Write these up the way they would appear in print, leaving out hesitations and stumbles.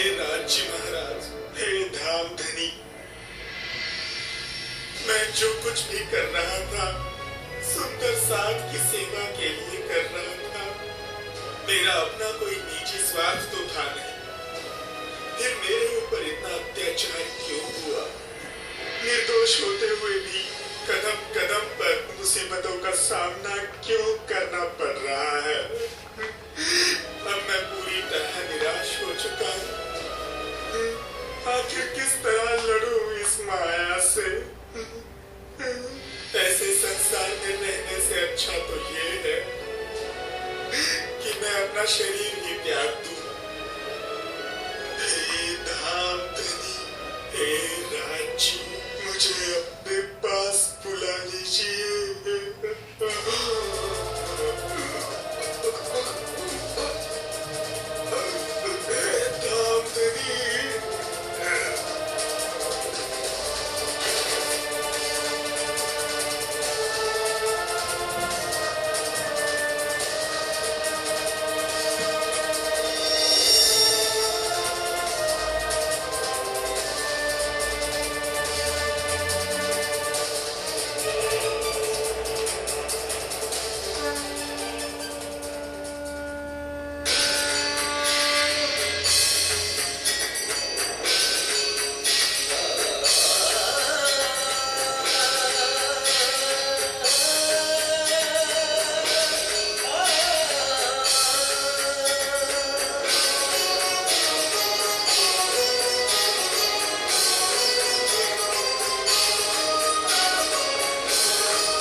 राज्य महाराज, हे धाम धनी, मैं जो कुछ भी कर रहा था सुंदर साथ की सेवा के लिए कर रहा था। मेरा अपना कोई निजी स्वार्थ तो था नहीं। फिर मेरे ऊपर इतना अत्याचार क्यों हुआ? निर्दोष होते हुए भी कदम कदम पर मुसीबतों का सामना क्यों करना पड़ रहा है? अब मैं पूरी तरह निराश हो चुका हूँ। आखिर किस तरह लड़ूं इस माया से? ऐसे संसार में रहने से अच्छा तो ये है कि मैं अपना शरीर ही त्याग दूं। हे धाम धनी, हे राज्य, मुझे अपने पास बुला लीजिए। धाम धनी, Thank you.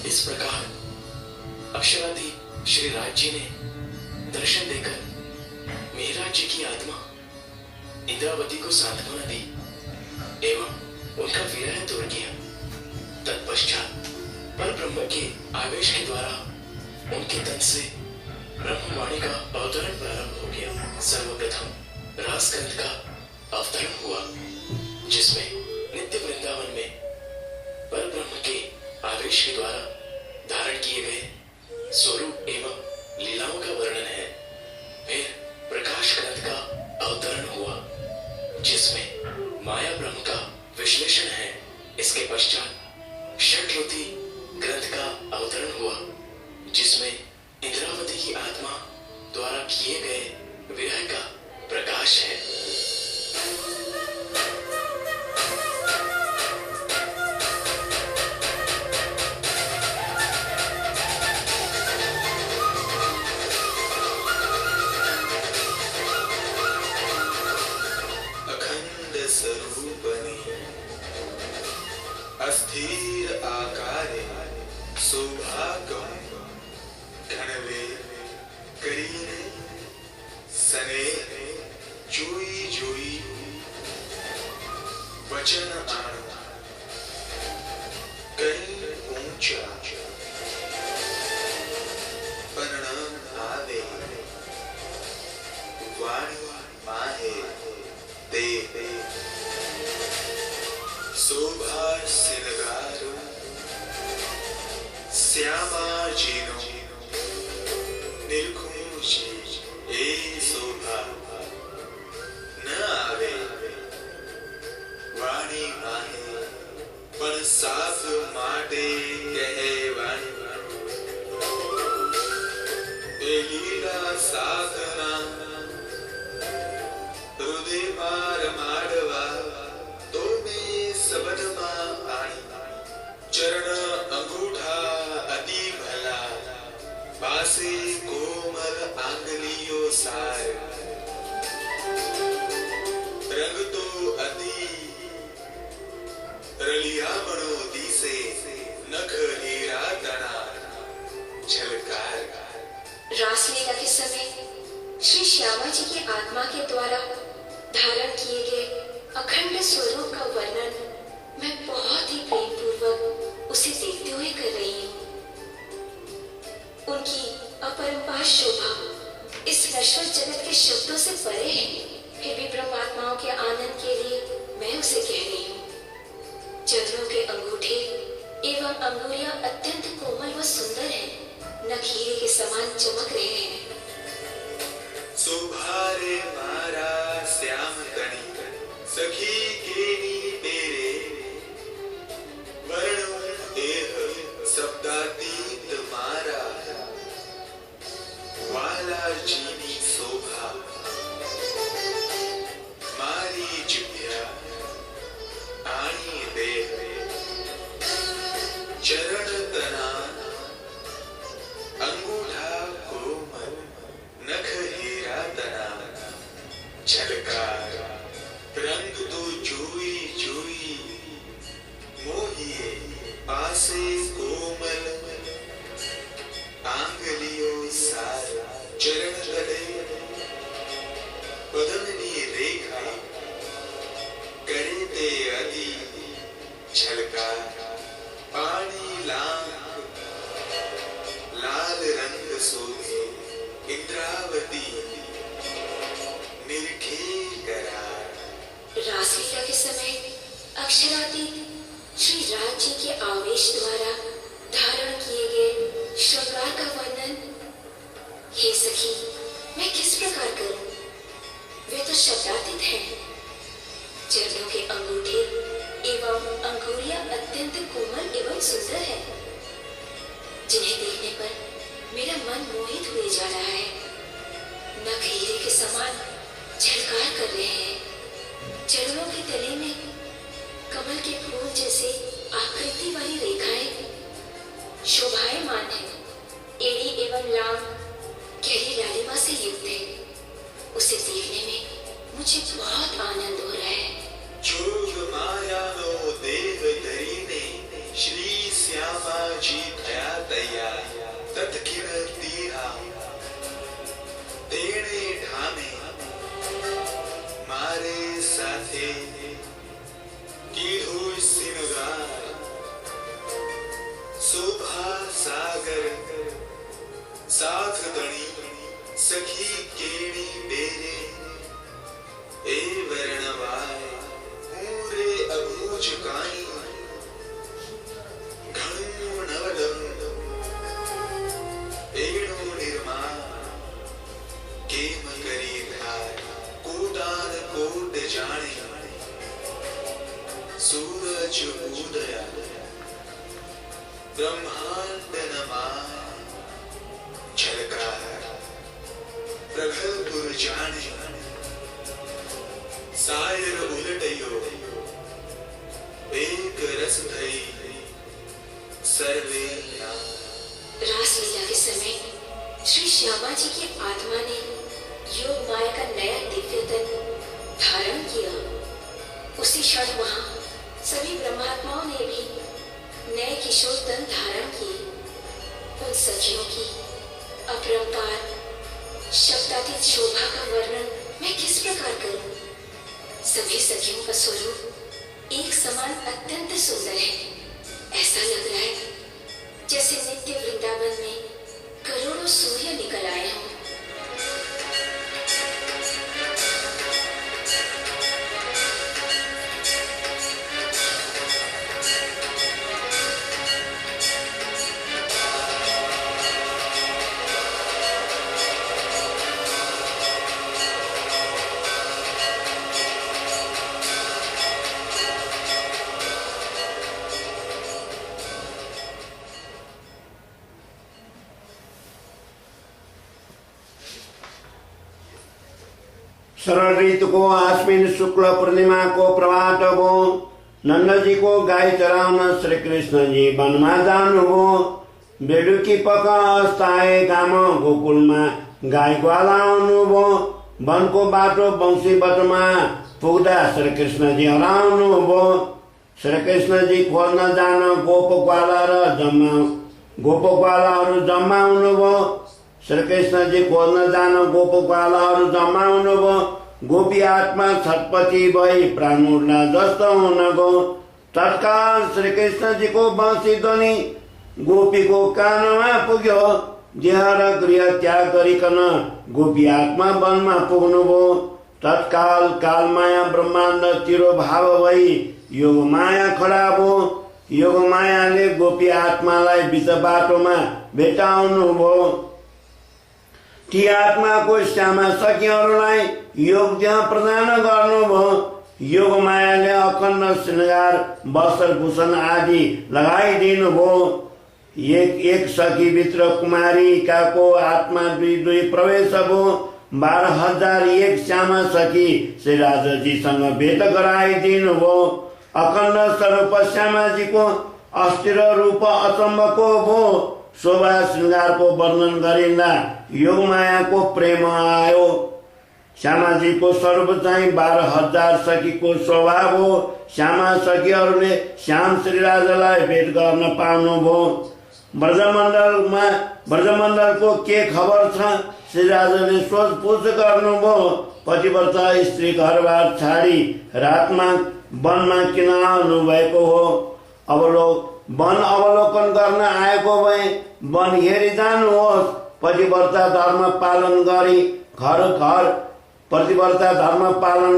इस प्रकार अक्षराधीश श्री राज जी ने दर्शन देकर मेहराज जी की आत्मा इंद्रावती को सांत्वना दी एवं उनका विरह दूर किया। तत्पश्चात पर ब्रह्म के आवेश के द्वारा उनके तन से ब्रह्मवाणी का अवतरण प्रारंभ हो गया। सर्वप्रथम रासग्रंथ का अवतरण हुआ, जिसमें नित्य वृंदावन में पर ब्रह्म के आवेश के द्वारा धारण किए गए स्वरूप एवं लीलाओं का वर्णन है। फिर प्रकाश ग्रंथ का अवतरण हुआ, जिसमें माया ब्रह्म का विश्लेषण है। इसके पश्चात षट्रुति ग्रंथ का अवतरण हुआ, जिसमें इंद्रावती की आत्मा द्वारा किए गए विरह का प्रकाश है। अखंड स्वरूपने अस्थिर आकारे सौभाग्यम घनवे करीने सने जोई जोई वचन आण कहीं ऊंचा परिणाम आवे वाणी माहे ते शोभा सिनगारो श्यामा जीनो निर्खुशी ए शोभा न आवे वाणी माहे पण साफ माटे कहे वाणी ए लीला साधना हृदय मार माडवा तो में सबनमा आणी चरण अंगूठा अति भला पासे कोमल आंगलियों सार रंग तो अति रलिया मनो दिसे नख हीरा तना झलकार। रासलीला के समय श्री श्यामा जी की आत्मा के द्वारा धारण किए गए अखंड स्वरूप का वर्णन मैं बहुत ही प्रेम पूर्वक उसे देखते हुए कर रही हूँ। उनकी अपरंपार शोभा इस नश्वर जगत के शब्दों से परे है, फिर भी ब्रह्मात्माओं के आनंद के लिए मैं उसे कह रही हूँ। चरणों के अंगूठे एवं अंगुलियां अत्यंत कोमल व सुंदर हैं, नख हीरे के समान चमक रहे हैं। सुभारे मारा श्याम तनी सखी केनी तेरे वर्ण देह शब्दातीत मारा वाला जीनी शोभा मारी जिभ्या आनी देह चरण तना अंगूठा कोमल नख हीरा तना झलकार रंग तो जोई जोई मोहिए पासे कोमल आंगलियों सार चरण तले पदमनी रेखा करे ते अति झलकार पानी लांग लाल रंग सोहे इंद्रावती निरखे करार। रासलीला के समय अक्षरातीत श्री राज जी के आवेश द्वारा धारण किए गए श्रृंगार का वर्णन हे सखी मैं किस प्रकार करूं? वे तो शब्दातीत हैं। चरणों के अंगूठे एवं अंगुलियां अत्यंत कोमल एवं सुंदर है, जिन्हें देखने पर मेरा मन मोहित हुए जा रहा है। नख हीरे के समान झलकार कर रहे हैं। चरणों के तले में कमल के फूल जैसे आकृति वाली रेखाएं शोभायमान है। एड़ी एवं लांग गहरी लालिमा से युक्त है। उसे देखने में मुझे बहुत आनंद हो रहा है। जोग माया नो देह धरी ने श्री श्यामा जी सागर साथ दणी सखी केड़ी बेरे ए वर्णवाय पूरे अबूझ काई घणो नवलम एड़ो निर्मा केम करी धार कोटान कोट जाने सूरज उदय ब्रह्मांड नमाय झलकार प्रगल्पुर जाने सायर उलटयो एक रस भई सर्वे रासलीला के समय श्री श्यामा जी की आत्मा ने योग माया का नया दिव्य तन धारण किया। उसी क्षण वहां सभी ब्रह्मात्माओं ने भी नए किशोर तन धारण किए। उन सखियों की अपरंपार शब्दातीत शोभा का वर्णन मैं किस प्रकार करूं? सभी सखियों का स्वरूप एक समान अत्यंत सुंदर है। ऐसा लग रहा है जैसे नित्य वृंदावन में करोड़ों सूर्य निकल आए हों। शरण ऋतु को आश्विन शुक्ल पूर्णिमा को प्रभात हो नंद जी को गाय चराउन श्री कृष्ण जी वनमा जानुभयो। बेडुकी पख अस्ताए गाम गोकुलमा गाई ग्वालाउनुभयो। वनको बाटो वंशी बटमा पुग्दा श्री कृष्ण जी हराउनुभयो। श्री कृष्ण जी खोज्न जान गोप ग्वालाहरू जम्माउनुभयो। श्री कृष्ण जी खोज्न जान गोप ग्वालाहरू जम्माउनुभयो। गोपी आत्मा छटपटी भई प्राण उड्ला जस्तो हुन गयो। तत्काल श्री कृष्ण जी को बंशी ध्वनि गोपी को कानमा पुग्यो। देह र गृह त्याग गरिकन गोपी आत्मा वनमा पुग्नुभयो। तत्काल कालमाया ब्रह्माण्ड तिरोभाव भई योग माया खडा भयो। योग मायाले गोपी आत्मालाई बिच बाटोमा भेटाउनुभयो। ती आत्माको श्यामा सखीहरूलाई योग देह प्रदान गर्नुभयो। योग मायाले अखण्ड श्रृंगार वस्त्र भूषण आदि लगाइदिनु भयो। एक सखी भित्र कुमारिकाको आत्मा दुई प्रवेश भयो। 12,001 श्यामा सखी श्री राजाजीसँग भेट गराइदिनु भयो। अखण्ड स्वरूप श्यामाजीको अस्थिर रूप अचम्मको भयो। शोभा श्रृंगारको वर्णन गरिँदा योग मायाको प्रेम आयो। श्यामाजीको स्वरूप चाहिँ 12,000 सखीको स्वभाव हो। श्यामा सखीहरूले श्याम श्री राजालाई भेट गर्न पाउनुभयो। ब्रजमण्डलको के खबर छ? श्री राजाले सोधपुछ गर्नुभयो। पतिव्रता स्त्री घरबार छाडी रातमा वनमा किन आउनु भएको हो? वन अवलोकन गर्न आएको भए वन हेरी जानुहोस्। पतिव्रता धर्म पालन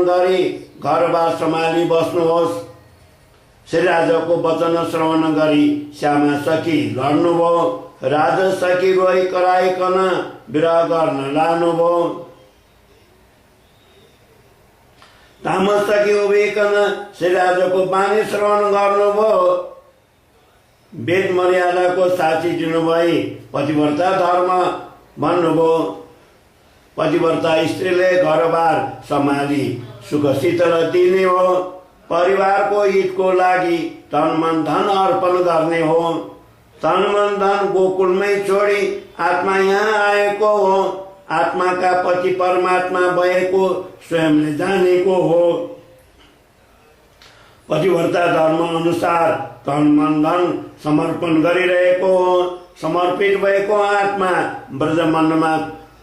गरी घरबार सम्हाली बस्नुहोस्। श्री राजाको वचन श्रवण गरी श्यामा सखी लड्नुभयो। राजा सखी रोइ कराइकन विरह गर्न लानुभयो। तामस सखी उभिकन श्री राजाको बानी श्रवण गर्नुभयो। वेद मर्यादाको साक्षी दिनुभई पतिव्रता धर्म भन्नुभयो। पतिव्रता स्त्रीले घरबार सम्हाली सुख शीतल दिने हो। परिवारको हितको लागि तन मन धन अर्पण गर्ने हो। तन मन धन गोकुलमै छोडी आत्मा यहाँ आएको हो। आत्माका पति परमात्मा भएको स्वयंले जानेको हो। पतिव्रता धर्म अनुसार तन मन धन समर्पण गरिरहेको हो। समर्पित भएको आत्मा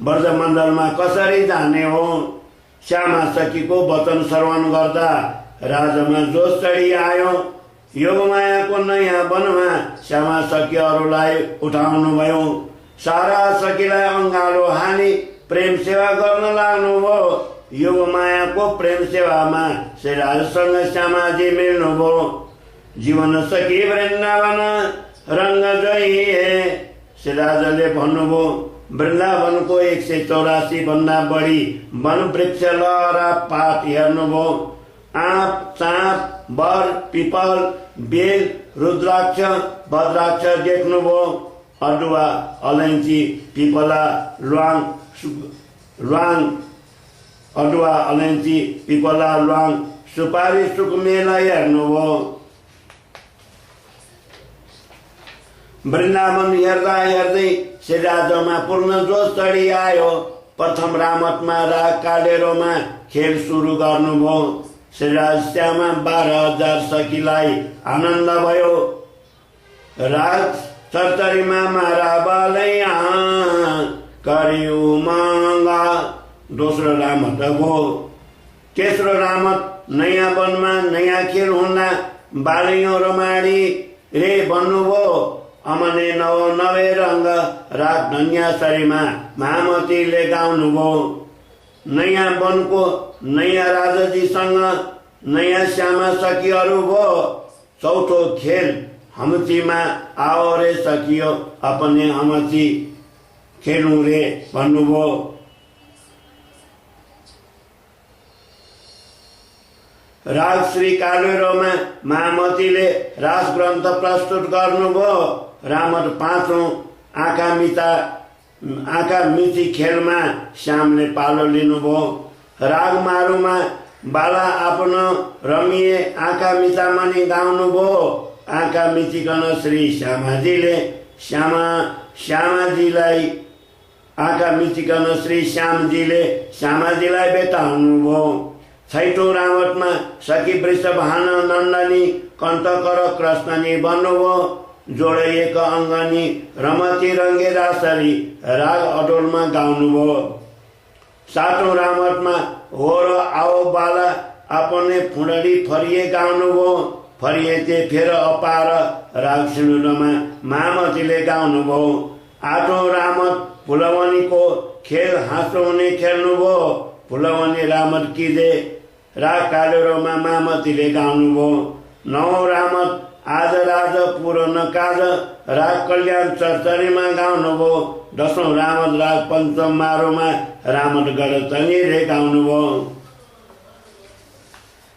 ब्रजमण्डलमा कसरी जाने हो? श्यामा सखीको वचन श्रवण गर्दा राजामा जोश चढी आयो। योगमायाको नयाँ वनमा श्यामा सखी अरूलाई उठाउनुभयो। सारा सखीलाई अङ्गालो हानी प्रेम सेवा गर्न लाग्नुभयो। योगमायाको प्रेम सेवामा श्रीराजसँग श्यामाजी मिल्नुभयो। जीवन सखी वृन्दावन रङ्ग जइए श्रीराजले भन्नुभयो। वृन्दावनको 184 भन्दा बढी वन वृक्ष लहरा पात हेर्नुभयो। आँप, चाँप, बर, पिपल, बेल, रुद्राक्ष, भद्राक्ष देख्नुभयो। अदुवा, अलैँची, पिपला, अदुवा, अलैँची, पिपला, ल्वाङ, सुपारी, सुकुमेला हेर्नुभयो। वृन्दावन हेर्दा हेर्दै श्रीराजमा पूर्ण जोस चढी आयो। प्रथम रामतमा राग कालेरोमा खेल सुरु गर्नुभयो। श्रीराज श्यामा 12,000 सखीलाई आनन्द भयो। राग चर्चरीमा मारा बलैया करियो मांगा दोस्रो रामत भयो। तेस्रो रामत नयाँ वनमा नयाँ खेल हुँदा बालैयों रमाडी रे भन्नुभयो। अमने नव नवे रंग राग धन्यासरीमा महामतीले गाउनुभयो। नयाँ वनको नयाँ राजाजीसँग नयाँ श्यामा सखीहरू भयो। चौथो खेल हमचीमा आओ रे सखियो अपने हमची खेलौं रे भन्नुभयो। राग श्री कालेरोमा महामतीले रास ग्रन्थ प्रस्तुत गर्नुभयो। रामत 5औं आँखा मिची खेलमा श्यामले पालो लिनुभयो। राग मारुमा बाला आफ्नो रमिए आँखा मिचामनी गाउनुभयो। आँखा मिचिकन श्री श्यामाजीले श्यामाजीलाई आँखा मिचिकन श्री श्यामाजीलाई बेताउनुभयो। छैठौं रामतमा सखी वृषभान नन्दनी कन्तकर कृष्णनी बन्नुभयो। जोडिएको अङ्गनी रमती रङ्गे रासरी राग अडोलमा गाउनुभयो। 7औं रामतमा हो र आओ बाला अपने फुडली फरिए गाउनुभयो। फरिएते फेर अपार राग सिनुरमा महामतीले गाउनुभयो। 8औं रामत फुलवनीको खेल हाँसो हुने खेल्नुभयो। फुलवनी रामत किजे राग कालेरोमा महामतीले गाउनुभयो। 9औं रामत आज राज पुरन काज राग कल्याण चर्चरीमा गाउनुभयो। 10औं रामत राग पञ्चम मारोमा रामत गढ चङ्गिरे गाउनुभयो।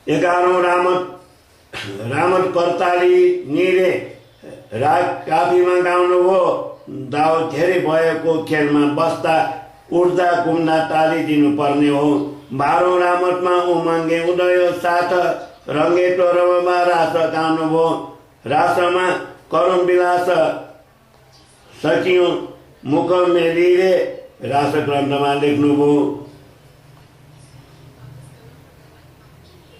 11औं रामत कर्ताली निरे राग काफीमा गाउनुभयो। दाउ धेरै भएको खेलमा बस्दा उड्दा घुम्दा ताली दिनु पर्ने हो। 12औं रामतमा उमङ्गे उदय साथ रङ्गे टोरमा रास गाउनुभयो। रासमा करुण विलास सकियो मुख मेलिरे रास ग्रन्थमा लेख्नुभयो।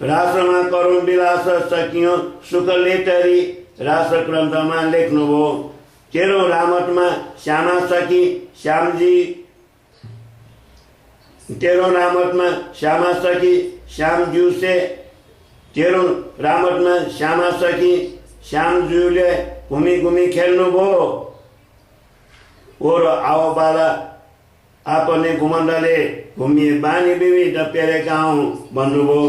रासमा करुण विलास सकियो सुख लेटरी रास ग्रन्थमा लेख्नुभयो। 13औं रामतमा श्यामा सखी श्यामजी 13औं रामतमा श्यामा सखी श्यामज्यूसे 13औं रामतमा श्यामा सखी श्यामज्यूले घुमी घुमी खेल्नुभयो। ओर आओ बाला आपने घुमण्डले घुमिए बानी बिमी डपेरे गाउँ भन्नुभयो।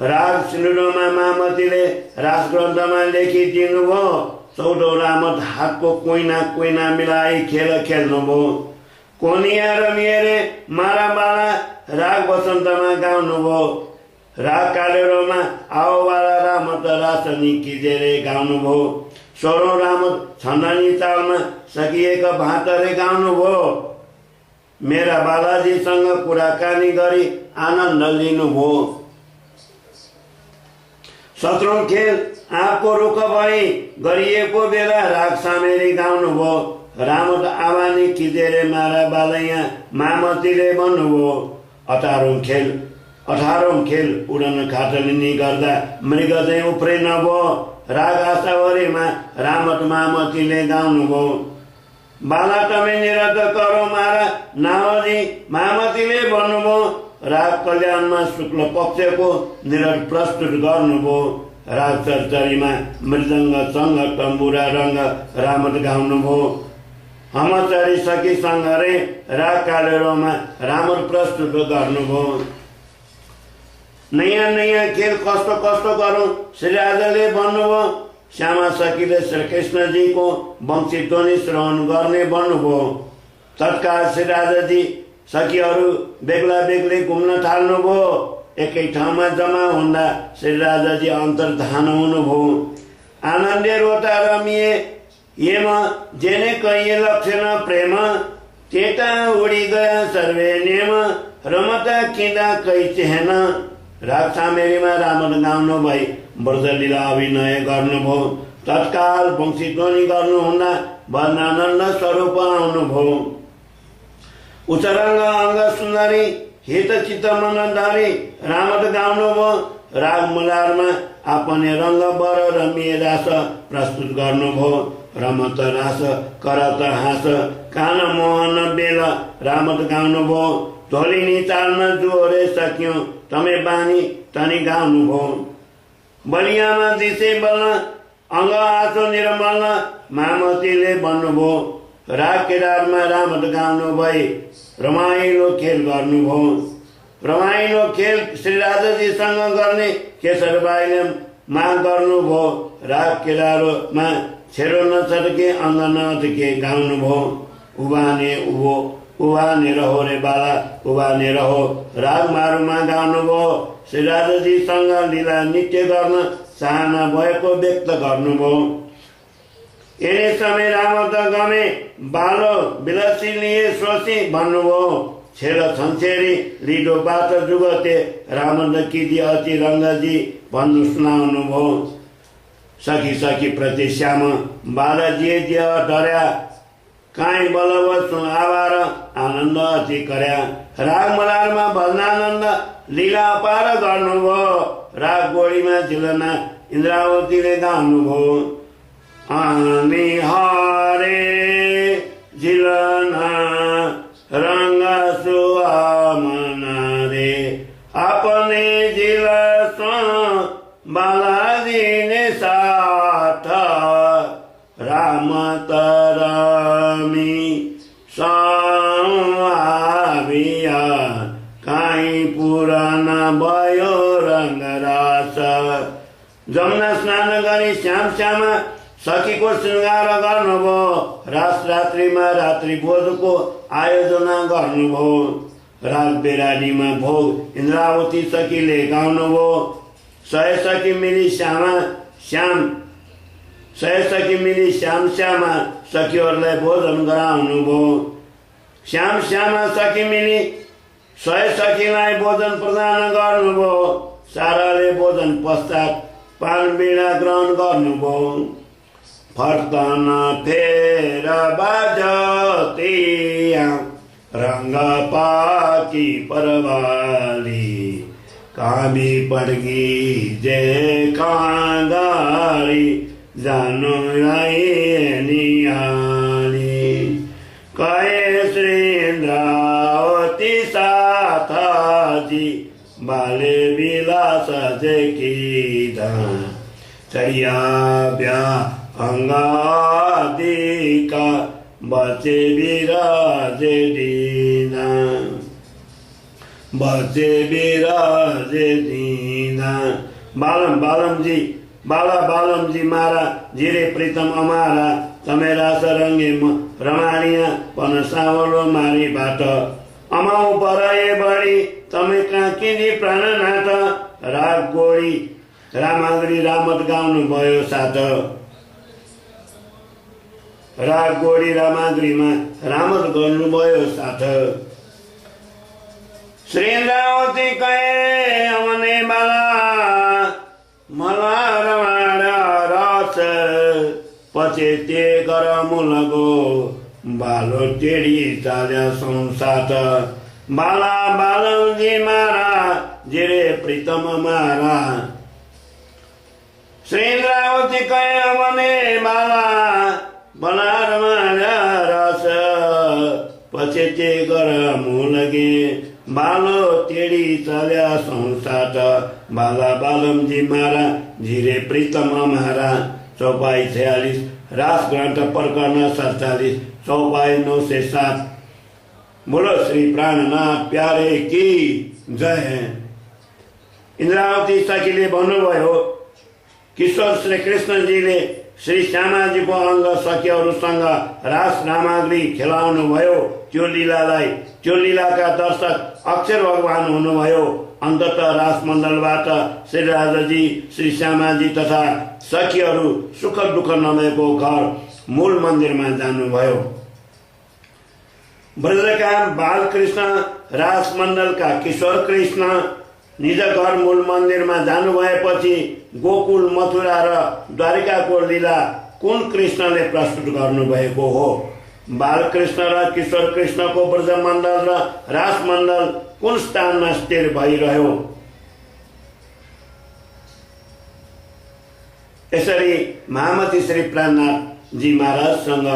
राग सिनुरमा महामतीले रास ग्रन्थमा लेखिदिनुभयो। 14औं रामत हातको कोइना मिलाई खेल खेल्नुभयो। कोनिया र मिरे मारा बाला राग वसन्तमा गाउनुभयो। राग कालेरोमा आओ बाला रामत रासनी किजेरे गाउनुभयो। 16औं रामत छन्दनी तालमा सकिएका भातरे गाउनुभयो। मेरा बालाजीसँग कुराकानी गरी आनन्द लिनुभयो। 17औं खेल आँपको रुख भई गरिएको बेला राग सामेरी गाउनुभयो। रामत आवानी किजेरे मारा बालैया महामतीले भन्नुभयो। 18औं खेल उडन खाटलिनी गर्दा मृग चाहिँ उफ्रिनुभयो। राग आशावरीमा रामत महामतीले गाउनुभयो। बाला तमे निरत करो मारा नावजी महामतीले भन्नुभयो। राग कल्याणमा शुक्ल पक्षको निरत प्रस्तुत गर्नुभयो। राग चरचरीमा मृदङ्ग सङ्ग तम्बुरा रङ्ग रामत गाउनुभयो। हम चढिसकी सँगरे राग कालेरोमा रामत प्रस्तुत गर्नुभयो। नयाँ नयाँ खेल कस्तो कस्तो गरौँ श्रीराजाले भन्नुभयो। श्यामा सखीले श्रीकृष्णजीको वंशी ध्वनि श्रवण गर्ने भन्नुभयो। तत्काल श्रीराजाजी सखीहरू बेग्ला बेग्लै घुम्न थाल्नुभयो। एकै ठाउँमा जम्मा हुँदा श्रीराजाजी अन्तर्धान हुनुभयो। आनन्दे रोता रमिए येम जेने कहिए लक्षण प्रेम त्यता उडी गया सर्वे नेम रमता किँदा कै चेहन। राग सामेरीमा रामन गाउनु भई ब्रजलीला अभिनय गर्नुभयो। तत्काल वंशी ध्वनि गर्नुहुँदा भजनानन्द स्वरूप आउनुभयो। उच्चरङ्ग अङ्ग सुन्दरी हित चित्त मनधारी रामत गाउनुभयो। राग मुलारमा आपने रङ्ग बर रमिए रास प्रस्तुत गर्नुभयो। रमत रास करत हाँस कान मोहन बेल रामत गाउनुभयो। ढोलिनी चाल्न जोरे सक्यौं तमे बानी तनी गाउनुभयो। बलियामा दिसे बल्न अङ्ग आँचो निर्मल मामतीले भन्नुभयो। राग केदारमा रामत गाउनु भई रमाइलो खेल गर्नुभयो। रमाइलो खेल श्रीराजाजीसँग गर्ने केशरबाईले माग गर्नुभयो। राग केदारमा छेडो नछड्के अङ्ग नअटके गाउनुभयो। उभाने उभो उभाने रहो रे बाला उभाने रहो राग मारुमा गाउनुभयो। श्रीराजाजीसँग लीला नृत्य गर्न चाहना भएको व्यक्त गर्नुभयो। यिनै समय रामत गमे बालो विलसी लिए सोची भन्नुभयो। छेड छन्छेरी लिडो बात जुगते रामन्द किदी अति रङ्गजी भन्नु सुनाउनुभयो। सखी सखी प्रति श्याम बाल जिए जिए डर्या काहीँ बलवत आवार आनन्द अति कर्या। राग मलारमा भजनानन्द लीला अपार गर्नुभयो। राग गोडीमा झिलना इन्द्रावतीले गाउनुभयो। आनी हरे झिलना रंग सुहामना रे अपने झिल बालाजी ने साथ राम तरमी साविया काहीँ पुराना भयो रंग रास। जमुना स्नान गरी श्याम श्यामा सखीको श्रृंगार गर्नुभयो। रास रात्रिमा रात्रि भोजको आयोजना गर्नुभयो। राग बेरानीमा भोग इन्द्रावती सखीले गाउनुभयो। 100 सखी मिली श्यामा श्याम 100 सखी मिली श्याम श्यामा सखीहरूलाई भोजन गराउनुभयो। श्याम श्यामा सखी मिली 100 सखीलाई भोजन प्रदान गर्नुभयो। साराले भोजन पश्चात पान बीडा ग्रहण गर्नुभयो। फर्तन फेर बाजतिया रंग पाकी परवाली काबी पड़गी जे कांगारी जानो नियाली कहे श्री इंद्रावती साथी बाले विलास देखी चढ़िया ब्या अंगादिका बचे विराजे दीना बचे विराजे दीना। बालम बालम जी बाला बालम जी मारा जिरे प्रीतम अमारा तमे रास रंगे रमाणिया पन सावलो मारी बाट अमाउ पराए बढी तमे काँकिनी प्राणनाथ। राग गोडी रामाग्री रामत गाउनु भयो साथ। राग गोडी रामाग्रीमा रामत गर्नुभयो साथ। श्रीन्द्रावती कहे अमने बाला मला रमाडा रस पचेते गर मुलगो बालो टेडी चाल्या संसाथ। बाला बालजी मारा जिरे प्रीतम मारा श्रीन्द्रावती कहे अमने बाला बनारमा रस पचेते गर मुलगे बालो तेडी चल्या संसाथ। बाला बालमजी मारा झिरे प्रीतम हमारा। चौपाई 46 रास ग्रंथ प्रकरण 47 चौपाई 907। बोलो श्री प्राणनाथ प्यारे की जय। इन्द्रावती सखीले भन्नुभयो किशोर श्री कृष्णजीले श्री श्यामाजीको अङ्ग सखीहरूसँग रास सामग्री खेलाउनु भयो। त्यो लीलाका दर्शक अक्षर भगवान हुनुभयो। अन्ततः रासमण्डलबाट श्री राजाजी श्री श्यामाजी तथा सखीहरू सुख दुःख नभएको घर मूल मन्दिरमा जानुभयो। ब्रजका बालकृष्ण रासमण्डलका किशोर कृष्ण निज घर मूल मन्दिरमा जानुभएपछि गोकुल मथुरा र द्वारिकाको लीला कुन कृष्णले प्रस्तुत गर्नुभएको हो? बालकृष्ण र किशोर कृष्णको ब्रजमण्डल र रासमण्डल कुन स्थानमा स्थिर भइरह्यो? यसरी महामती श्री प्राणनाथ जी महाराजसँग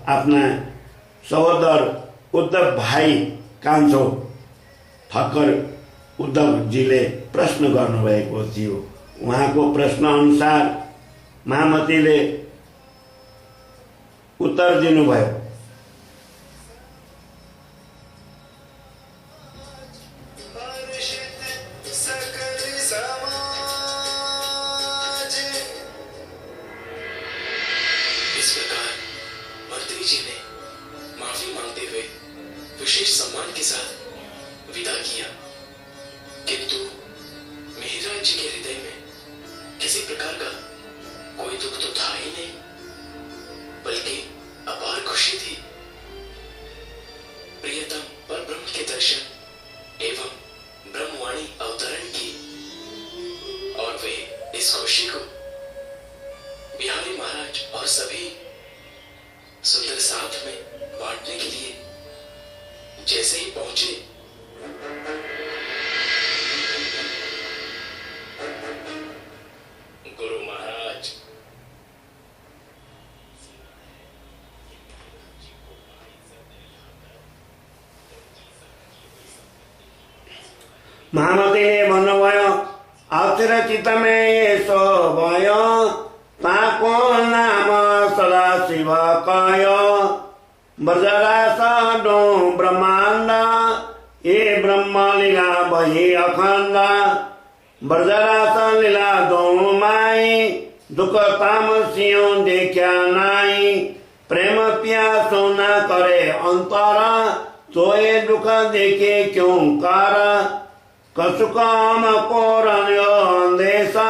आफ्ना सहोदर उद्धव भाइ कान्छो ठक्कर उद्धवजीले प्रश्न गर्नुभएको थियो। उहाँको प्रश्न अनुसार महामतीले उत्तर दिनुभयो। इस प्रकार मंत्री जी ने माफी मांगते हुए विशेष सम्मान के साथ विदा किया, किंतु मेहराज जी के हृदय में किसी प्रकार का कोई दुख तो था ही नहीं, बल्कि अपार खुशी थी। प्रियतम परब्रह्म के दर्शन एवं ब्रह्मवाणी अवतरण की, और वे इस खुशी को बिहारी महाराज और सभी सुंदर साथ में बांटने के लिए जैसे ही पहुंचे, गुरु महाराज महामतीले भन्नुभयो अक्षर चित्तमे यसो भयो ताको नाम सदा शिव कयो ब्रजरास डो ब्रह्माण्ड ए ब्रह्म लीला भई अखण्ड ब्रजरास लीला दो माई दुख तामसियों देखा नाई प्रेम प्यासो न करे अंतर तोए दुख देखे क्यों कर कसुकाम को रण्यो अंदेशा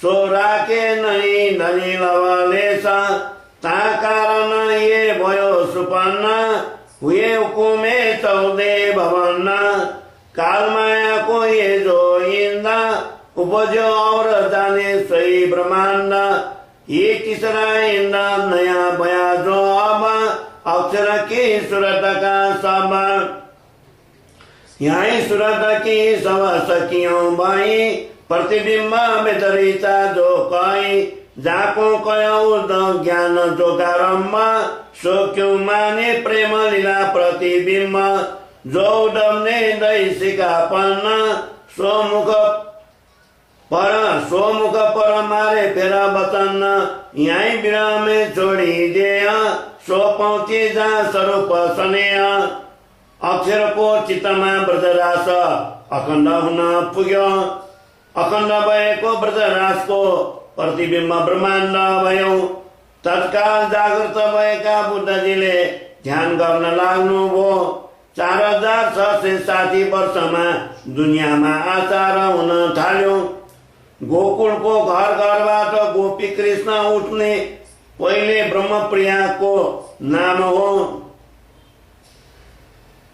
सो राके नहीं धनी लवलेशा ता कारण ये भयो सुपन्न हुए हुकुमे चौदे भवन्न कालमाया को ये जो इंदा उपजो और जाने सही ब्रह्मांड ये तीसरा इंदा नया बया जो अब अक्षर की सूरत का सब यही सूरत की सब सखियों भाई प्रतिबिंब बेतरीता जो कई जाको कयो ज्ञान जो गारम्भ सो क्यों माने प्रेम लीला प्रतिबिंब जो डमने दैसिका पन्न सोमुख पर मारे फेरा बचन यही विराम में छोड़ी दे सो पहुंचे जा स्वरूप स्नेह अक्षर को चित्तमा ब्रजरास अखण्ड हुन पुग्यो अखण्ड भएको ब्रजरासको प्रतिबिम्ब ब्रह्माण्ड भयो। तत्काल जागृत भएका बुद्धजीले ध्यान गर्न लाग्नुभयो। 4660 वर्षमा दुनियाँमा आचार हुन थाल्यो। गोकुलको घर घरबाट गोपी कृष्ण उठ्ने पहिले ब्रह्मप्रियाको नाम हो।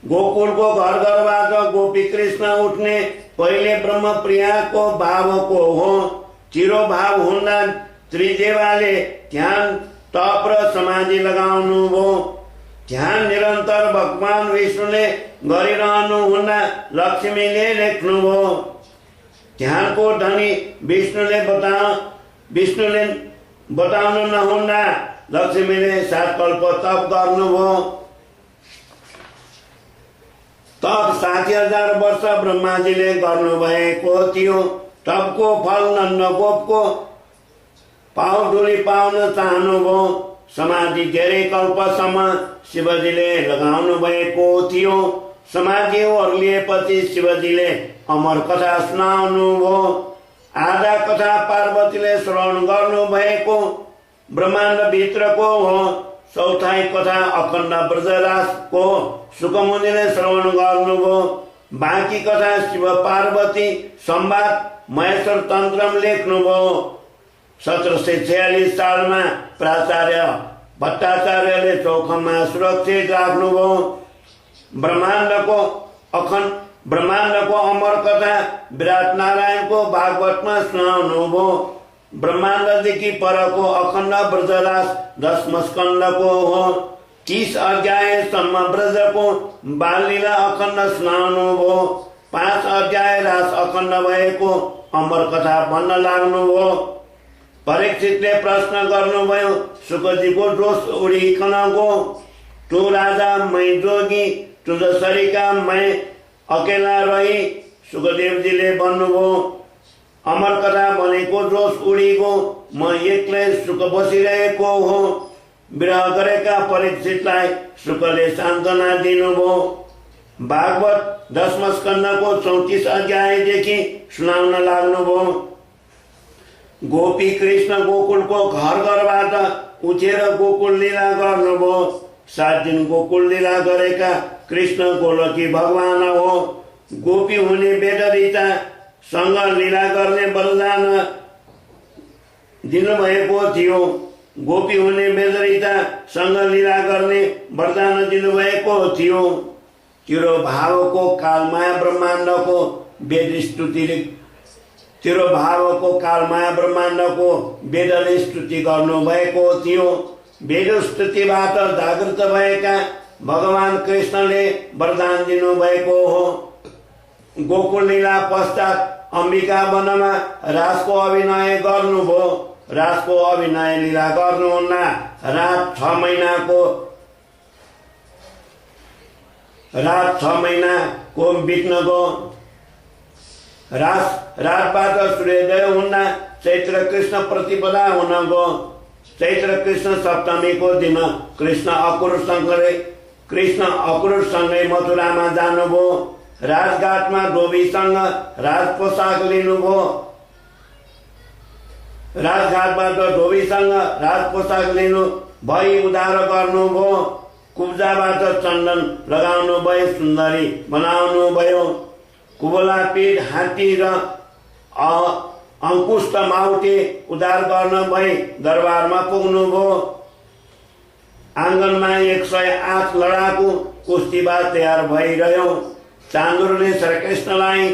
गोकुलको घर घरबाट गोपी कृष्ण उठ्ने पहिले ब्रह्मप्रियाको भावको हो। चिरो भाव हुँदा त्रिदेवाले ध्यान तप र समाधि लगाउनु भयो। ध्यान निरन्तर भगवान विष्णुले गरिरहनु हुँदा लक्ष्मीले लेख्नु भयो। ध्यानको धनी विष्णुले बताउनु नहुँदा लक्ष्मीले 7 कल्प तप गर्नुभयो। तप 60,000 वर्ष ब्रह्माजीले गर्नुभएको थियो। तबको फल नन्दगोपको पाउडुली पाउन चाहनुभयो। समाधि धेरै कल्पसम्म शिवजीले लगाउनु भएको थियो। समाधि ओर्लिएपछि शिवजीले अमर कथा सुनाउनुभयो। आधा कथा पार्वतीले श्रवण गर्नु भएको ब्रह्माण्ड भित्रको हो। चौथाई कथा अखण्ड ब्रजराजको सुकमुनिले श्रवण गर्नुभयो। बाँकी कथा शिव पार्वती संवाद महेश्वर तन्त्रम लेख्नुभयो। 1746 सालमा प्राचार्य भट्टाचार्यले चौखममा सुरक्षित राख्नुभयो। ब्रह्माण्डको अमर कथा विराट नारायणको भागवतमा सुनाउनुभयो। ब्रह्माण्डदेखि परको अखण्ड ब्रजराज 10 स्कन्धको हो। 30 अध्यायसम्म ब्रजको बाललीला अखण्ड सुनाउनुभयो। 5 अध्याय रास अखण्ड भएको अमर कथा भन्न लाग्नुभयो। परीक्षितले प्रश्न गर्नुभयो, शुकजीको दोष उडिकन गो। तू राजा मै जोगी, तुझ सरीका मै अकेला रही। सुखदेवजीले भन्नुभयो, अमर कथा भनेको दोष उडिगो, म एक्लै सुख बसिरहेको हो। विरह गरेका परीक्षितलाई शुकले सान्त्वना दिनुभयो। भागवत 10 स्कन्धको 34 अध्यायदेखि सुनाउन लाग्नुभयो। गोपी कृष्ण गोकुलको घर घरबाट उठेर गोकुल लीला गर्नुभयो। 7 दिन गोकुल लीला गरेका कृष्ण गोलकी भगवान हो। गोपी हुने बेदरिता सँग लीला गर्ने वरदान दिनुभएको थियो। गोपी हुने बेदरिता सँग लीला गर्ने वरदान दिनुभएको थियो। तिरो भावको कालमाया ब्रह्माण्डको वेद स्तुति वेदले स्तुति गर्नुभएको थियो। वेद स्तुतिबाट जागृत भएका भगवान कृष्णले वरदान दिनुभएको हो। गोकुल लीला पश्चात अम्बिका वनमा रासको अभिनय गर्नुभयो। रासको अभिनय लीला गर्नुहुन्न रात 6 महिनाको बित्न गयो। रातबाट सूर्योदय हुँदा चैत्र कृष्ण प्रतिपदा हुन गयो। चैत्र कृष्ण सप्तमीको दिन कृष्ण अक्रूरसँगै मथुरामा जानुभयो। राजघाटमा धोबीसँग राज पोसाक लिनुभयो। राजघाटबाट धोबीसँग राज पोसाक लिनु भई उद्धार गर्नुभयो। कुब्जाबाट चन्दन लगाउनु भयो, सुन्दरी बनाउनु भयो। कुबला पीठ हात्ती र अङ्कुष्ट माउटे उद्धार गर्न भई दरबारमा पुग्नुभयो। आँगनमा 108 लडाकु कुस्तीबाज तयार भइरह्यो। चाँदुरले श्रीकृष्णलाई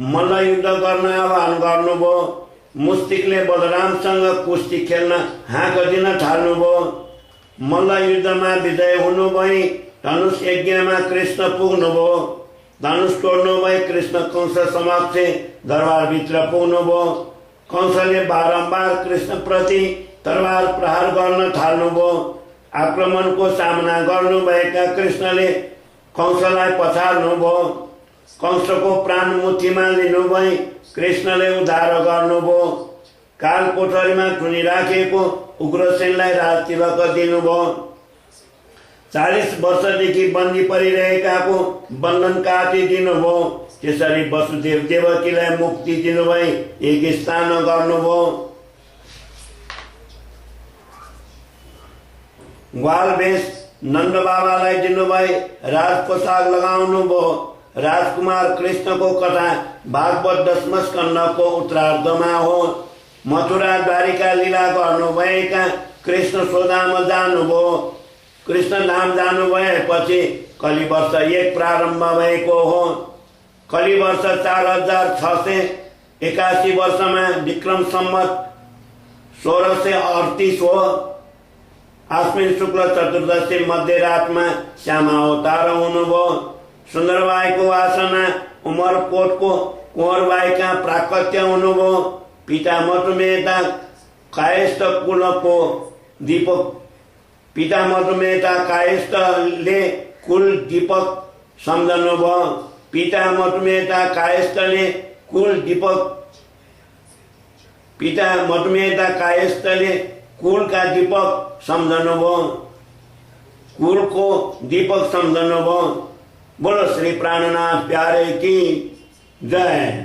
मल्लयुद्ध गर्न आह्वान गर्नुभयो। मुस्तिकले बलरामसँग कुस्ती खेल्न हाँक दिन थाल्नुभयो। मल्लयुद्धमा विजय हुनु भई धनुष यज्ञमा कृष्ण पुग्नुभयो। धनुष तोड्नु भई कृष्ण कंस समक्ष दरबारभित्र पुग्नुभयो। कंसले बारम्बार कृष्ण प्रति तरबार प्रहार गर्न थाल्नुभयो। आक्रमणको सामना गर्नुभएका कृष्णले कंसलाई पछाड्नुभयो। कंसको प्राण मुठीमा लिनुभई कृष्णले उद्धार गर्नुभयो। काल कोठरीमा थुनिराखेको उग्रसेनलाई राजतिलक दिनुभयो। 40 वर्षदेखि बन्दी परिरहेकाको बन्धन काटिदिनुभयो। त्यसरी वसुदेव देवकीलाई मुक्ति दिनुभई एक स्थान गर्नुभयो। ग्वाल भेष नन्द बाबालाई दिनुभई राज पोसाक लगाउनु भयो। राजकुमार कृष्णको कथा भागवत 10 स्कन्धको उत्तरार्धमा हो। मथुरा द्वारिका लीला गर्नुभएका कृष्ण सोधाम जानुभयो। कृष्ण धाम जानु भएपछि कलिवर्ष 1 प्रारम्भ भएको हो। कलिवर्ष 4681 वर्षमा विक्रम सम्वत 1638 हो। आश्विन शुक्ल चतुर्दशी मध्यरातमा श्यामा अवतार हुनुभयो। सुन्दरबाईको वासना उमरकोटको कुँवरबाईका प्राकट्य हुनुभयो। पिता मधुमेहता कायस्थ कुलको दीपक पिता मधुमेहता कायस्थले कुल दीपक सम्झनुभयो। पिता मधुमेहता कायस्थले कुल दीपक पिता मधुमेहता कायस्थले कुलका दीपक सम्झनुभयो, कुलको दीपक सम्झनुभयो। बोलो श्री प्राणनाथ प्यारे की जय।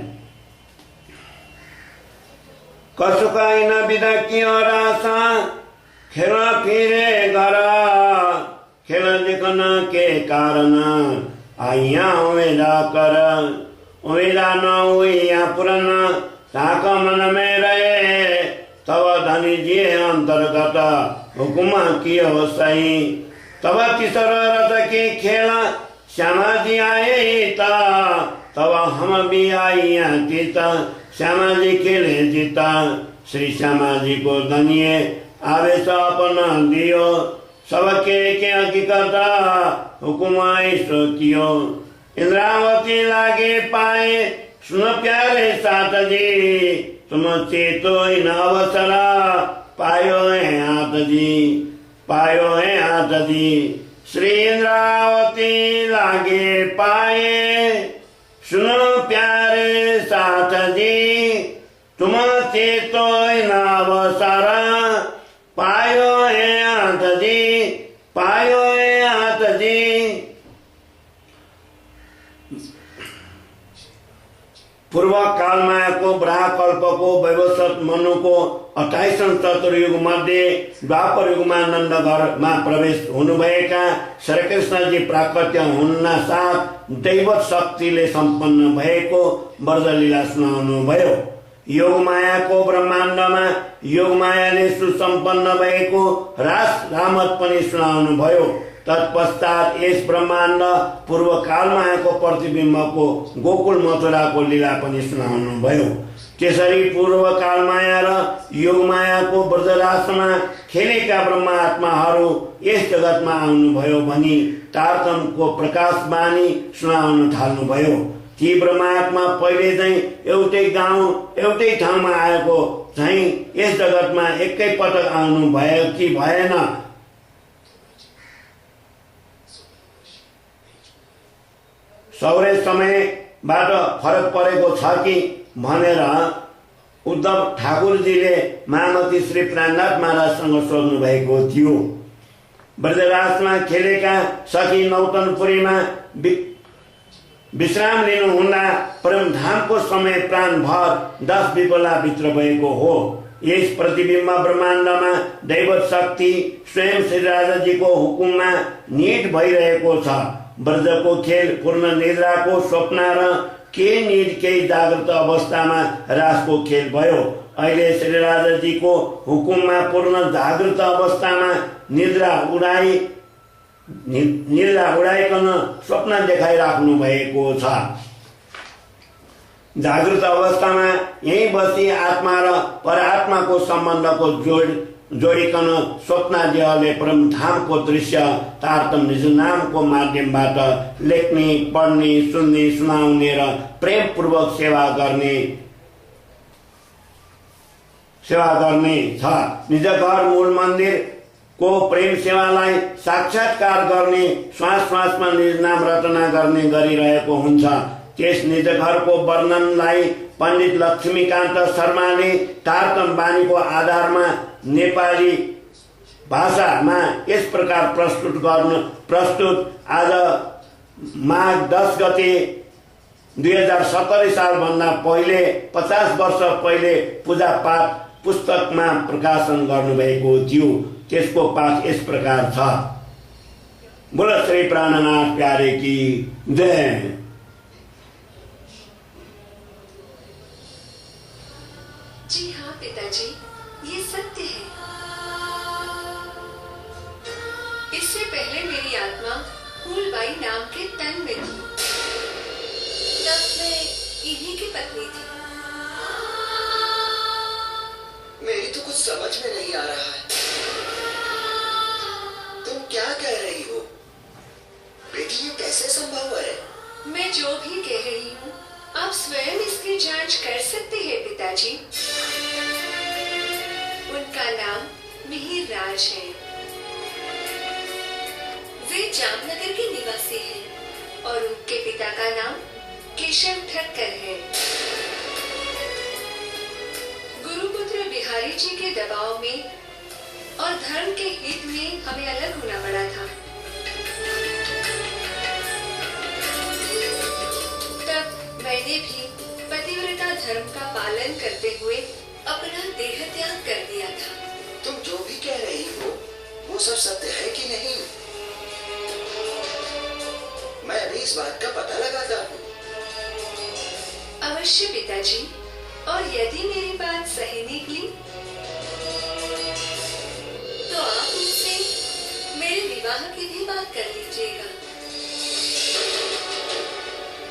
कसुका इन बिदा की और आशा खेल फिरे घर, खेल देखन के कारण आइया उमेदा कर, उमेदा न हुई पुरन ताक मन में रहे, तब धनी जी अंतर्गत हुकुमा कियो सही। तब तीसर रथ की खेला श्यामा जी आए तब हम भी आइया जीता, श्यामा जी खेले जीता। श्री श्यामा जी को धनिये आवेश अपना दियो, सबके के हकीकत हुकुमा ईश्वर कियो। इंद्रावती लागे पाए सुनो प्यारे साथ जी, तुम चेतो इन अवसर पायो है हाथ जी, पायो है हाथ जी। श्री इंद्रावती लागे पाए सुनो प्यारे साथ जी, तुम चेतो इन अवसर पायो है हाथ जी, पायो है हाथ जी। पूर्व कालमायाको ब्राह्कल्पको वैवस्वत मनुको 28औं चतुर्युग मध्ये द्वापर युगमा नन्दघरमा प्रवेश हुनुभएका श्रीकृष्णजी प्राकट्य हुन्न साथ दैवत शक्तिले सम्पन्न भएको ब्रजलीला सुनाउनु भयो। योगमायाको ब्रह्माण्डमा योगमायाले सुसम्पन्न भएको रास रामत पनि सुनाउनु भयो। तत्पश्चात यस ब्रह्माण्ड पूर्व कालमायाको प्रतिबिम्बको गोकुल मथुराको लीला पनि सुनाउनु भयो। त्यसरी पूर्व कालमाया र योगमायाको ब्रजरासमा खेलेका ब्रह्मात्माहरू यस जगतमा आउनुभयो भनी तारतम्यको प्रकाशवाणी सुनाउन थाल्नुभयो। ती ब्रह्मात्मा पहिले चाहिँ एउटै गाउँ एउटै ठाउँमा आएको चाहिँ यस जगतमा एकै पटक आउनु भयो कि भएन, सौर्य समयबाट फरक परेको छ कि भनेर उद्धव ठाकुरजीले महामती श्री प्राणनाथ महाराजसँग सोध्नु भएको थियो। ब्रजराजमा खेलेका सखी नौतनपुरीमा विश्राम लिनुहुँदा परमधामको समय प्राणभर 10 विपला भित्र भएको हो। यस प्रतिबिम्ब ब्रह्माण्डमा दैवत शक्ति स्वयं श्री राजाजीको हुकुममा निहित भइरहेको छ। ब्रजको खेल पूर्ण निद्राको स्वप्न र के निद केही जागृत अवस्थामा रासको खेल भयो। अहिले श्री राजाजीको हुकुममा पूर्ण जागृत अवस्थामा निद्रा उडाइकन स्वप्न देखाइराख्नु भएको छ। जागृत अवस्थामा यही बसी आत्मा र परात्माको सम्बन्धको जोडिकन स्वप्नादेहले परमधामको दृश्य तारतम्य नामको माध्यमबाट लेख्ने, पढ्ने, सुन्ने, सुनाउने र प्रेमपूर्वक सेवा गर्ने छ। निज घर मूल मन्दिर को प्रेम सेवालाई साक्षात्कार गर्ने, श्वास श्वासमा निज नाम रचना गर्ने गरिरहेको हुन्छ। त्यस निज घरको वर्णनलाई पण्डित लक्ष्मीकान्त शर्माले तारतम्य बानीको आधारमा नेपाली भाषामा यस प्रकार प्रस्तुत आज माघ 10 गते 2070 सालभन्दा पहिले 50 वर्ष पहिले पूजा पाठ पुस्तकमा प्रकाशन गर्नुभएको थियो। त्यसको पाठ यस प्रकार छ। बोलो श्री प्राणनाथ प्यारे की जय। जी हाँ पिताजी, ये सत्य है। इससे पहले मेरी आत्मा फूलबाई नाम के तन में थी, तब मैं इन्हीं की पत्नी थी। मेरी तो कुछ समझ में नहीं आ रहा है। तुम क्या कह रही हो बेटी? ये कैसे संभव है? मैं जो भी कह रही हूँ आप स्वयं इसकी जांच कर सकते हैं पिताजी। उनका नाम मिहिर राज है। वे जामनगर के निवासी हैं और उनके पिता का नाम केशव ठक्कर है। गुरु को बिहारी जी के दबाव में और धर्म के हित में हमें अलग होना पड़ा था। तब मैंने भी पतिव्रता धर्म का पालन करते हुए अपना देह त्याग कर दिया था। तुम जो भी कह रही हो वो सब सत्य है कि नहीं? मैं अभी इस बात का पता लगाता हूँ। अवश्य पिताजी, और यदि मेरी बात सही निकली तो आप मुझसे मेरे विवाह की भी बात कर लीजिएगा।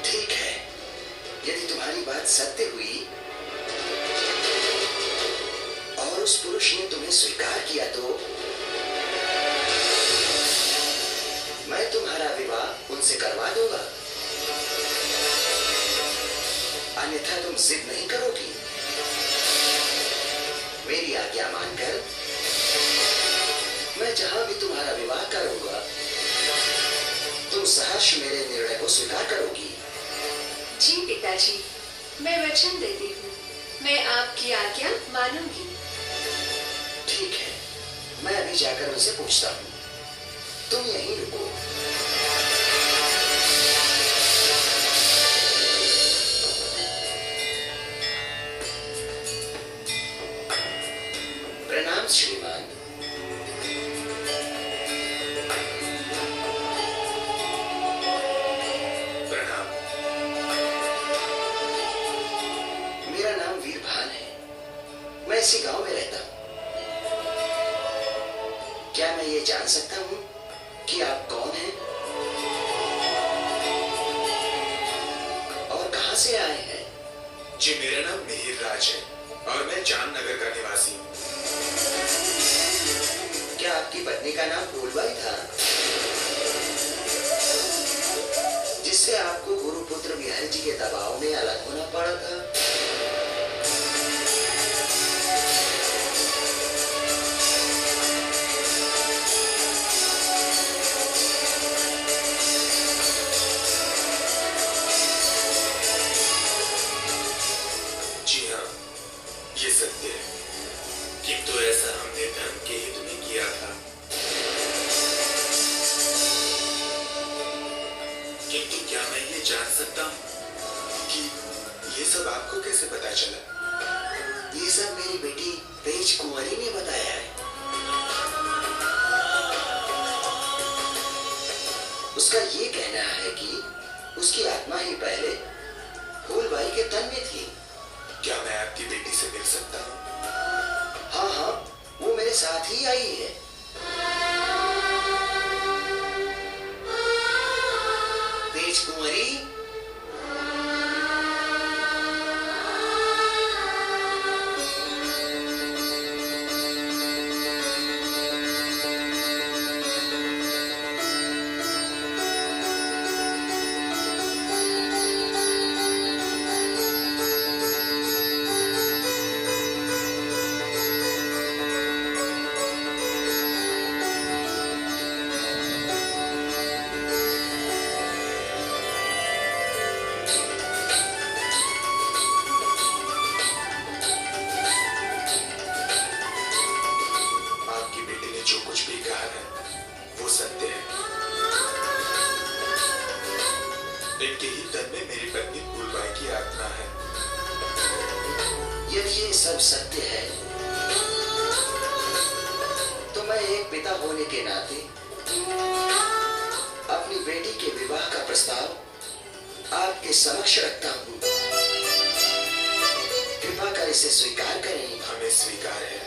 ठीक है, यदि तुम्हारी बात सत्य हुई और उस पुरुष ने तुम्हें स्वीकार किया तो मैं तुम्हारा विवाह उनसे करवा दूंगा। अन्यथा तुम जिद नहीं करोगी। मेरी आज्ञा मानकर मैं जहां भी तुम्हारा विवाह करूंगा तुम सहर्ष मेरे निर्णय को स्वीकार करोगी। जी पिताजी, मैं वचन देती हूँ, मैं आपकी आज्ञा मानूंगी। ठीक है, मैं अभी जाकर उनसे पूछता हूँ। तुम यहीं रुको। प्रणाम श्रीमान। प्रणाम। मेरा नाम वीरभान है, मैं इसी गांव में रहता हूँ। क्या मैं ये जान सकता हूँ कि आप कौन हैं और कहां से आए हैं? जी, मेरा नाम मिहिर राज है और मैं जामनगर का निवासी हूँ। क्या आपकी पत्नी का नाम फूलबाई था, जिससे आपको गुरुपुत्र बिहारी जी के दबाव में अलग होना पड़ा था? जी हाँ, ये सत्य है, किंतु ऐसा हमने धर्म के हित में किया था। किंतु क्या मैं ये जान सकता हूँ कि ये सब आपको कैसे पता चला? ये सब मेरी बेटी तेज कुंवरी ने बताया है। उसका ये कहना है कि उसकी आत्मा ही पहले फूलबाई के तन में थी। क्या मैं आपकी बेटी से मिल सकता हूँ? हाँ हाँ, वो मेरे साथ ही आई है। तेज कुंवरी, आपकी बेटी ने जो कुछ भी कहा है वो सत्य है। इनके ही तन में मेरी पत्नी फूलबाई की आत्मा है। यदि ये सब सत्य है तो मैं एक पिता होने के नाते अपनी बेटी के विवाह का प्रस्ताव आपके समक्ष रखता हूँ। कृपा कर इसे स्वीकार करें। हमें स्वीकार है।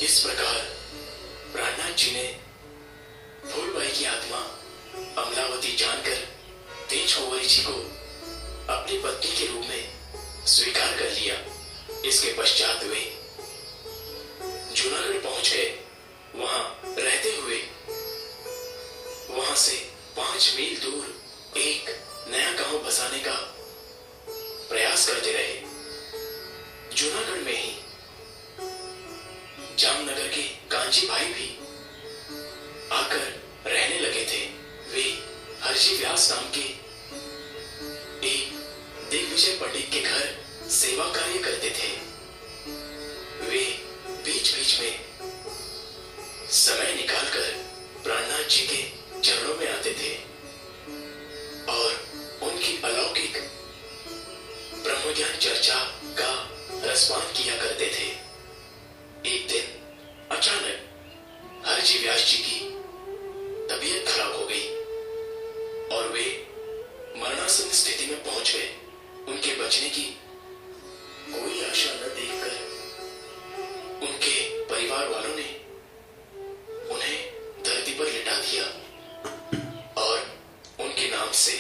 इस प्रकार प्राणनाथ जी ने फूलबाई की आत्मा अमलावती जानकर तेज कुंवरी जी को अपनी पत्नी के रूप में स्वीकार कर लिया। इसके पश्चात वे जूनागढ़ पहुंच गए। वहां रहते हुए वहां से 5 मील दूर एक नया गांव बसाने का प्रयास करते रहे। जूनागढ़ में ही जामनगर के कांची भाई भी आकर रहने लगे थे। वे हर्षि व्यास नाम के एक दिग्विजय पंडित के घर सेवा कार्य करते थे। वे बीच बीच में समय निकालकर प्राणनाथ जी के चरणों में आते थे और उनकी अलौकिक ब्रह्मज्ञान चर्चा का रसपान किया करते थे। एक दिन अचानक हरजी व्यास जी की तबीयत खराब हो गई और वे मरणासन स्थिति में पहुंच गए। उनके बचने की कोई आशा न देखकर उनके परिवार वालों ने उन्हें धरती पर लिटा दिया और उनके नाम से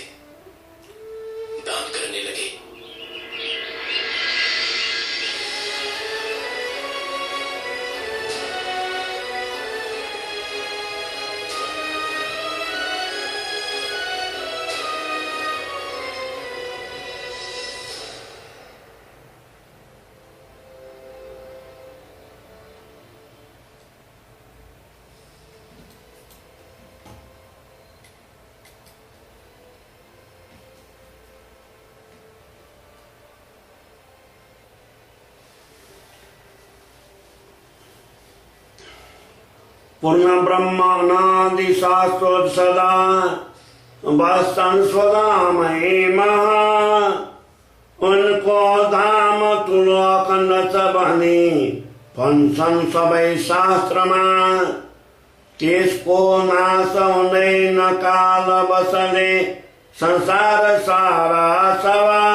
दान करने लगे। पूर्ण ब्रह्म अनादि शाश्वत सदा वसन स्वधाम महा उनको धाम तुलो अखण्ड छ भनी भन्छन् सबै शास्त्रमा। त्यसको नाश हुँदैन काल बसले संसार सारा सवा